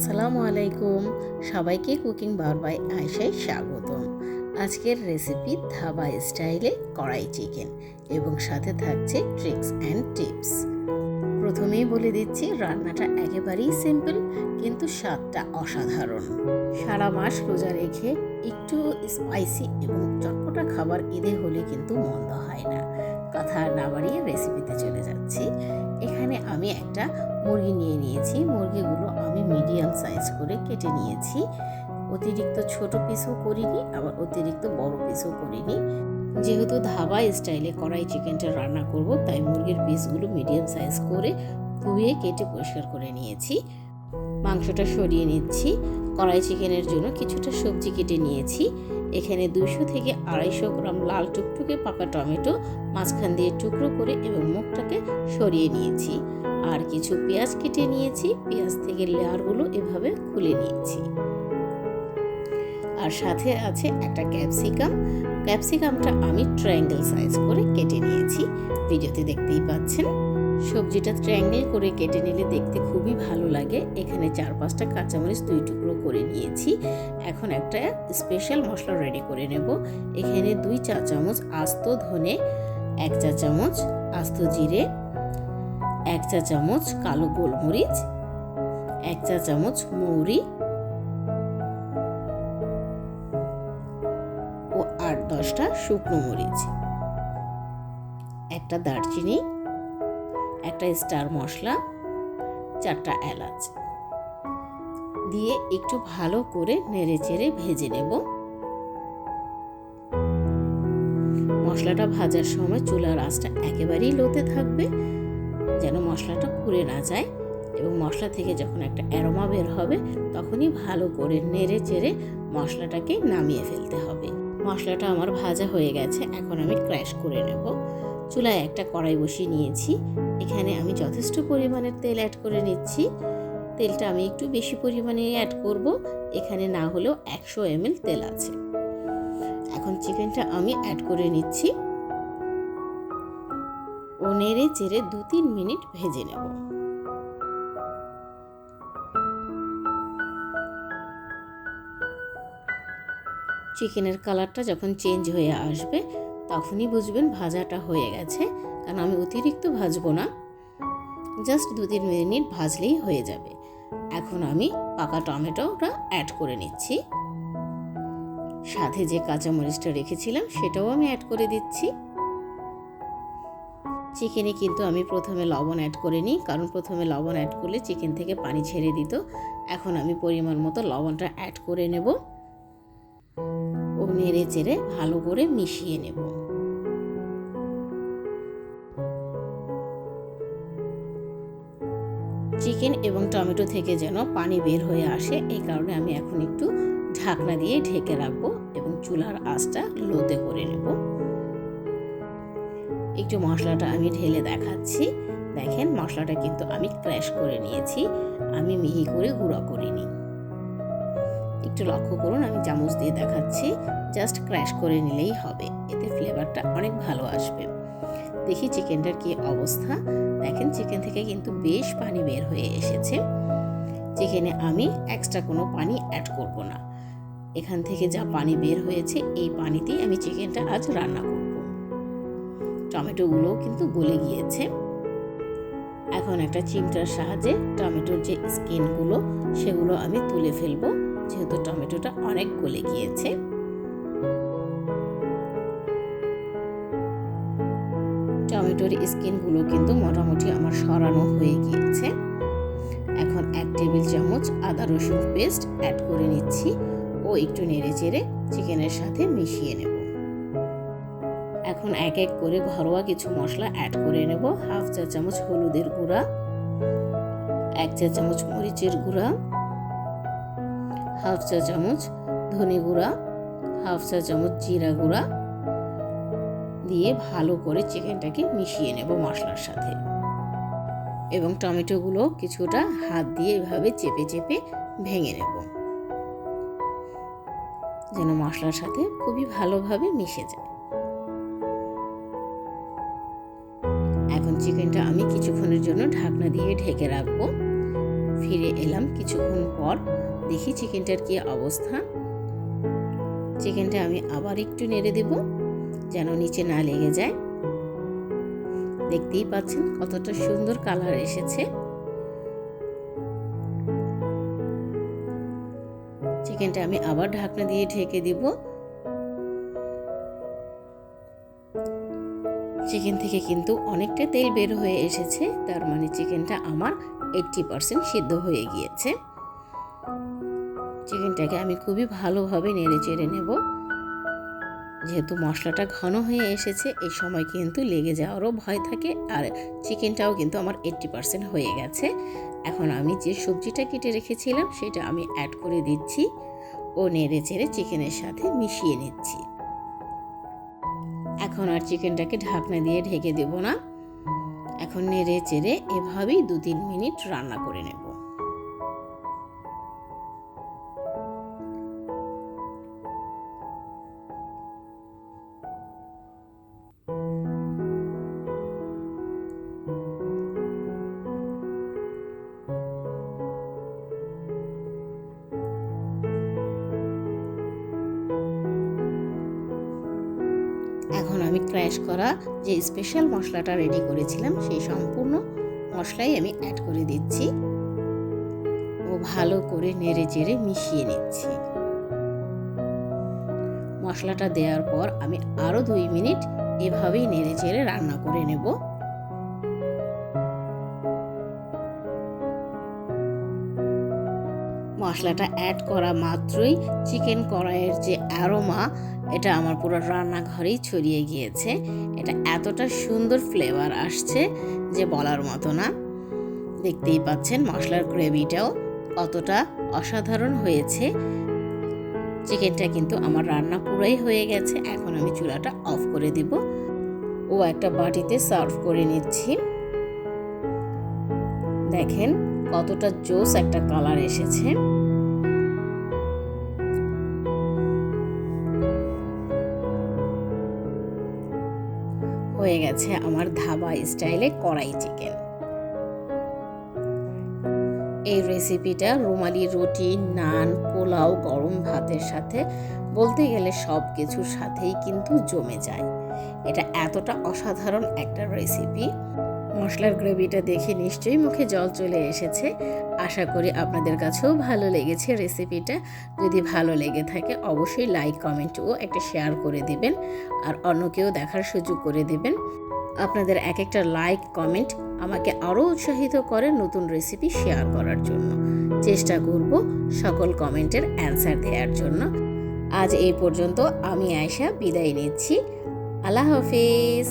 আসসালামু আলাইকুম। সবাইকে কুকিং বাওয়ার বাই আয়েশায় স্বাগতম। আজকের রেসিপি ধাবা স্টাইলে কড়াই চিকেন এবং সাথে থাকছে ট্রিক্স অ্যান্ড টিপস। প্রথমেই বলে দিচ্ছি, রান্নাটা একেবারেই সিম্পল কিন্তু স্বাদটা অসাধারণ। সারা মাস রোজা রেখে একটু স্পাইসি এবং চটপটা খাবার ঈদে হলে কিন্তু মন্দ হয় না। কথা না বাড়িয়ে রেসিপিতে চলে যাচ্ছি। এখানে আমি একটা মুরগি নিয়ে নিয়েছি। মুরগিগুলো আমি মিডিয়াম সাইজ করে কেটে নিয়েছি। অতিরিক্ত ছোট পিসও করিনি, আবার অতিরিক্ত বড় পিসও করিনি। যেহেতু ধাবা স্টাইলে কড়াই চিকেনটা রান্না করব, তাই মুরগির পিসগুলো মিডিয়াম সাইজ করে ধুয়ে কেটে পরিষ্কার করে নিয়েছি। মাংসটা সরিয়ে নিচ্ছি। কড়াই চিকেনের জন্য কিছুটা সবজি কেটে নিয়েছি। এখানে 200 থেকে 250 গ্রাম লাল টুকটুকে পাকা টমেটো মাঝখান দিয়ে টুকরো করে এবং মুখটাকে সরিয়ে নিয়েছি। আর কিছু পেঁয়াজ কেটে নিয়েছি। পেঁয়াজ থেকে লেয়ারগুলো এভাবে খুলে নিয়েছি। আর সাথে আছে একটা ক্যাপসিকাম। ক্যাপসিকামটা আমি ট্রায়াঙ্গেল সাইজ করে কেটে নিয়েছি। ভিডিওতে দেখতেই পাচ্ছেন। সবজিটা ট্রায়াঙ্গেল করে কেটে নিলে দেখতে খুবই ভালো লাগে। এখানে 4-5টা কাঁচামরিচ 2 টুকরো করে নিয়েছি। এখন একটা স্পেশাল মশলা রেডি করে নেব। এখানে 2 চা চামচ আস্ত ধনে, 1 চা চামচ আস্ত জিরে, 1 চা চামচ কালো গোলমরিচ, 1 চা চামচ মৌরি ও 8-10টা শুকনো মরিচ, একটা দারচিনি, একটা স্টার মশলা, 4টা এলাচ দিয়ে একটু ভালো করে নেড়েচেড়ে ভেজে নেব। মশলাটা ভাজার সময় চুলার আঁচটা একেবারেই লোতে থাকবে, যেন মশলাটা পুড়ে না যায়। এবং মশলা থেকে যখন একটা অ্যারোমা বের হবে, তখনই ভালো করে নেড়েচেড়ে মশলাটাকে নামিয়ে ফেলতে হবে। মশলাটা আমার ভাজা হয়ে গেছে। এখন আমি ক্র্যাশ করে নেব। চুলায় একটা কড়াই বসিয়ে নিয়েছি। এখানে আমি যথেষ্ট পরিমাণের তেল অ্যাড করে নিচ্ছি। তেলটা আমি একটু বেশি পরিমাণে অ্যাড করব। এখানে না হলেও 100 ml তেল আছে। এখন চিকেনটা আমি অ্যাড করে নিচ্ছি ও নেড়ে চেড়ে 2-3 মিনিট ভেজে নেব। চিকেনের কালারটা যখন চেঞ্জ হয়ে আসবে, তখনই বুঝবেন ভাজাটা হয়ে গেছে। কারণ আমি অতিরিক্ত ভাজবো না, জাস্ট 2-3 মিনিট ভাজলেই হয়ে যাবে। এখন আমি পাকা টমেটোটা অ্যাড করে নিচ্ছি। সাথে যে কাঁচামরিচটা রেখেছিলাম সেটাও আমি অ্যাড করে দিচ্ছি। চিকেনে কিন্তু আমি প্রথমে লবণ অ্যাড করিনি, কারণ প্রথমে লবণ অ্যাড করলে চিকেন থেকে পানি ছেড়ে দিত। এখন আমি পরিমাণ মতো লবণটা অ্যাড করে নেব ও নেড়ে চেড়ে ভালো করে মিশিয়ে নেব। চিকেন এবং টমেটো থেকে যেন পানি বের হয়ে আসে, এই কারণে আমি এখন একটু ঢাকনা দিয়ে ঢেকে রাখবো এবং চুলার আঁচটা লোতে করে নেব। একটু মশলাটা আমি ঢেলে দেখাচ্ছি। দেখেন, মশলাটা কিন্তু আমি ক্র্যাশ করে নিয়েছি, আমি মিহি করে গুঁড়া করিনি। একটু লক্ষ্য করুন, আমি চামচ দিয়ে দেখাচ্ছি। জাস্ট ক্র্যাশ করে নিলেই হবে, এতে ফ্লেভারটা অনেক ভালো আসবে। দেখি চিকেনটার কি অবস্থা। দেখেন, চিকেন থেকে কিন্তু বেশ পানি বের হয়ে এসেছে। চিকেনে আমি এক্সট্রা কোনো পানি অ্যাড করব না। এখান থেকে যা পানি বের হয়েছে, এই পানিতেই আমি চিকেনটা আজ রান্না করব। টমেটোগুলোও কিন্তু গলে গিয়েছে। এখন একটা চিমটার সাহায্যে টমেটোর যে স্কিনগুলো সেগুলো আমি তুলে ফেলবো, যেহেতু টমেটোটা অনেক গলে গিয়েছে। টমেটোর স্কিনগুলো কিন্তু মোটামুটি আমার সরানো হয়ে গিয়েছে। এখন 1 টেবিল চামচ আদা রসুন পেস্ট অ্যাড করে নিচ্ছি ও একটু নেড়ে চেড়ে চিকেনের সাথে মিশিয়ে নেব। এখন এক এক করে ঘরোয়া কিছু মশলা অ্যাড করে নেব। 1/2 চা চামচ হলুদের গুঁড়া, 1 চা চামচ মরিচের গুঁড়া, 1/2 চা চামচ ধনে গুঁড়া, 1/2 চা চামচ জিরা গুঁড়া দিয়ে ভালো করে চিকেনটাকে মিশিয়ে নেব মশলার সাথে। এবং টমেটোগুলো কিছুটা হাত দিয়ে এভাবে চেপে চেপে ভেঙে নেব, যেন মশলার সাথে খুবই ভালোভাবে মিশে যায়। এখন চিকেনটা আমি কিছুক্ষণের জন্য ঢাকনা দিয়ে ঢেকে রাখবো। ফিরে এলাম কিছুক্ষণ পর। দেখি চিকেনটার কি অবস্থা। চিকেনটা আমি আবার একটু নেড়ে দেব যেন নিচে না লেগে যায়। দেখতেই পাচ্ছেন কতটা সুন্দর কালার এসেছে। চিকেনটা আমি আবার ঢাকনা দিয়ে ঢেকে দিব। চিকেন থেকে কিন্তু অনেকটা তেল বের হয়ে এসেছে, তার মানে চিকেনটা আমার 80% সিদ্ধ হয়ে গিয়েছে। চিকেনটাকে আমি খুবই ভালোভাবে নেড়ে চেড়ে নেব। যেহেতু মশলাটা ঘন হয়ে এসেছে, এই সময় কিন্তু লেগে যাওয়ারও ভয় থাকে। আর চিকেনটাও কিন্তু আমার 80% হয়ে গেছে। এখন আমি যে সবজিটা কেটে রেখেছিলাম সেটা আমি অ্যাড করে দিচ্ছি ও নেড়ে চেড়ে চিকেনের সাথে মিশিয়ে নিচ্ছি। এখন আর চিকেনটাকে ঢাকনা দিয়ে ঢেকে দেব না। এখন নেড়ে চেড়ে এভাবেই 2-3 মিনিট রান্না করে নেব। এখন আমি ক্র্যাশ করা যে স্পেশাল মশলাটা রেডি করেছিলাম সেই সম্পূর্ণ মশলাই আমি অ্যাড করে দিচ্ছি ও ভালো করে নেড়ে চেড়ে মিশিয়ে নিচ্ছি। মশলাটা দেওয়ার পর আমি আরও 2 মিনিট এভাবেই নেড়ে চেড়ে রান্না করে নেব। মশলাটা অ্যাড করা মাত্রই চিকেন কড়াইয়ের যে অ্যারোমা, এটা আমার পুরো রান্নাঘরেই ছড়িয়ে গিয়েছে। এটা এতটা সুন্দর ফ্লেভার আসছে যে বলার মতো না। দেখতেই পাচ্ছেন মশলার গ্রেভিটাও কতটা অসাধারণ হয়েছে। চিকেনটা কিন্তু আমার রান্না পুরাই হয়ে গেছে। এখন আমি চুলাটা অফ করে দিব ও একটা বাটিতে সার্ভ করে নিচ্ছি। দেখেন কতটা জোস একটা কালার এসেছে। হয়ে গেছে আমার ধাবা স্টাইলে কড়াই চিকেন। এই রেসিপিটা রুমালি রুটি, নান, পোলাও, গরম ভাতের সাথে বলতে গেলে সব কিছুর সাথেই কিন্তু জমে যায়। এটা এতটা অসাধারণ একটা রেসিপি। মশলার গ্রেভিটা দেখে নিশ্চয়ই মুখে জল চলে এসেছে। আশা করি আপনাদের কাছেও ভালো লেগেছে রেসিপিটা। যদি ভালো লেগে থাকে অবশ্যই লাইক, কমেন্ট ও একটা শেয়ার করে দিবেন আর অন্যকেও দেখার সুযোগ করে দিবেন। আপনাদের এক একটা লাইক, কমেন্ট আমাকে আরও উৎসাহিত করে নতুন রেসিপি শেয়ার করার জন্য। চেষ্টা করব সকল কমেন্টের অ্যান্সার দেওয়ার জন্য। আজ এই পর্যন্ত আমি আয়েশা বিদায় নিচ্ছি। আল্লাহ হাফেজ।